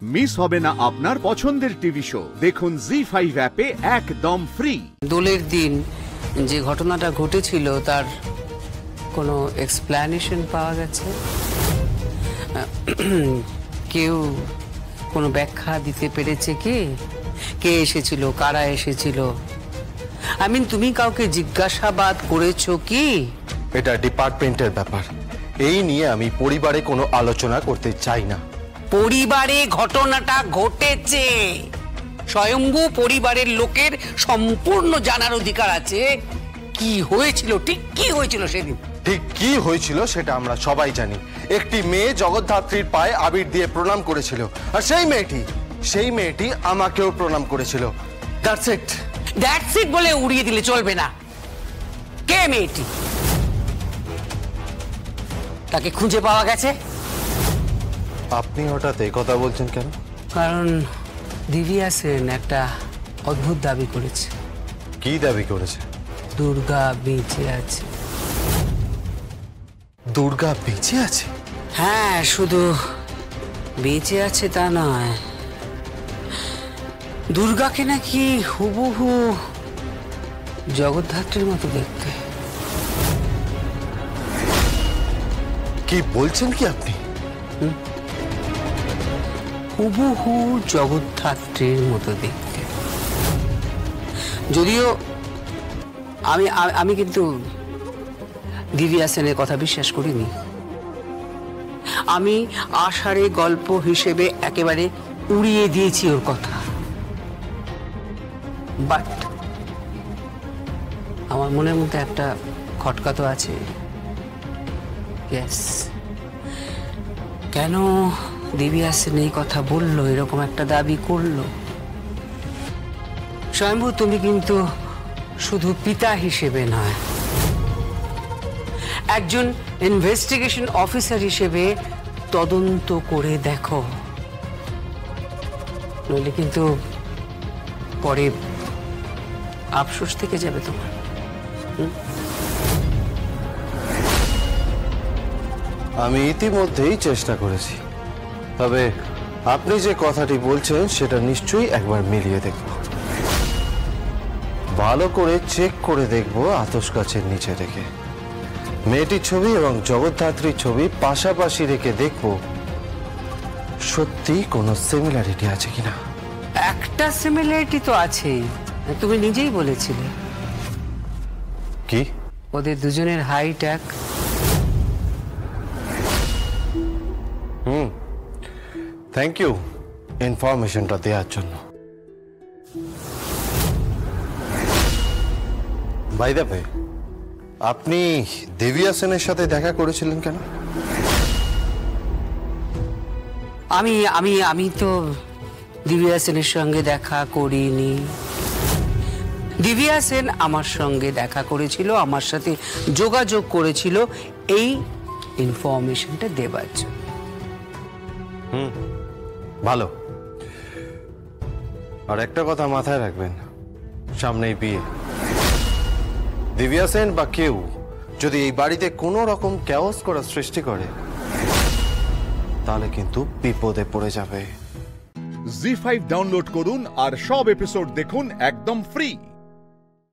Miss হবে না আপনার পছন্দের টিভি শো। দেখুন জি5 অ্যাপে একদম ফ্রি। দোলের দিন যে ঘটনাটা ঘটেছিল তার কোনো এক্সপ্লানেশন পাওয়া গেছে? কেউ কোনো ব্যাখ্যা দিতে পেরেছে কি? কে এসেছিল, কারা এসেছিল? তুমি কাউকে জিজ্ঞাসাবাদ করেছো কি? এটা ডিপার্টমেন্টের ব্যাপার, এই নিয়ে আমি পরিবারে কোনো আলোচনা করতে চাই না। পরিবারে ঘটনাটা ঘটেছে, স্বয়ম্ভু পরিবারের লোকের সম্পূর্ণ জানার অধিকার আছে কি হয়েছিল, ঠিক কি হয়েছিল সেদিন। ঠিক কি হয়েছিল সেটা আমরা সবাই জানি। একটি মেয়ে জগদ্ধাত্রীর পায়ে আবির দিয়ে প্রণাম করেছিল, আর সেই মেয়েটি আমাকেও প্রণাম করেছিল। That's it. দ্যাটস ইট বলে উড়িয়ে দিলে চলবে না। কে মেয়েটি? তাকে খুঁজে পাওয়া গেছে? আপনি হঠাৎ এই কথা বলছেন কেন? কারণ দিব্যা সেন একটা অদ্ভুত দাবি করেছে। কি দাবি করেছে? দুর্গা বেঁচে আছে। দুর্গা বেঁচে আছে? হ্যাঁ, শুধু বেঁচে আছে তা নয়, দুর্গাকে নাকি হুবহু জগদ্ধাত্রীর মতো দেখতে। কি বলছেন কি আপনি? হুবহু জগদ্ধাত্রীর মতো দেখতে। যদিও আমি কিন্তু দিব্যা সেনের কথা বিশ্বাস করিনি। আমি আষাঢ়ে গল্প হিসেবে একেবারে উড়িয়ে দিয়েছি ওর কথা। বাট আমার মনের মধ্যে একটা খটকা তো আছে। ইয়েস, কেন দিব্যা সেন এই কথা বললো, এরকম একটা দাবি করলো? স্বয়ম্ভু, তুমি কিন্তু শুধু পিতা হিসেবে নয়, একজন ইনভেস্টিগেশন অফিসার হিসেবে তদন্ত করে দেখো, নইলে কিন্তু পরে আফসোস থেকে যাবে তোমার। আমি ইতিমধ্যেই চেষ্টা করেছি, তবে আপনি যে কথাটি বলছেন সেটা নিশ্চয়ই একবার মিলিয়ে দেখব, ভালো করে চেক করে দেখব। আতশ গাছের নিচে রেখে মেয়েটির ছবি এবং জগদ্ধাত্রীর ছবি পাশাপাশি রেখে দেখব সত্যি কোনো সিমিলারিটি আছে কিনা। একটা সিমিলারিটি তো আছেই, তুমি নিজেই বলেছিলে। কি? ওদের দুজনের হাইট এক। থ্যাংক ইউ ইনফরমেশনটা দেওয়ার জন্য। বাই দ্য ওয়ে, আপনি দিব্যা সেনের সাথে দেখা করেছিলেন কেন? আমি তো দিব্যা সেনের সঙ্গে দেখা করিনি। দিব্যা সেন আমার সঙ্গে দেখা করেছিল, আমার সাথে যোগাযোগ করেছিল এই ইনফরমেশনটা দেবার জন্য। ভালো। আর একটা কথা মাথায় রাখবেন, সামনেই বিয়ে। দিব্যা সেন বা কেউ যদি এই বাড়িতে কোনো রকম ক্যাওস করার সৃষ্টি করে তাহলে কিন্তু বিপদে পড়ে যাবে। জি5 ডাউনলোড করুন আর সব এপিসোড দেখুন একদম ফ্রি।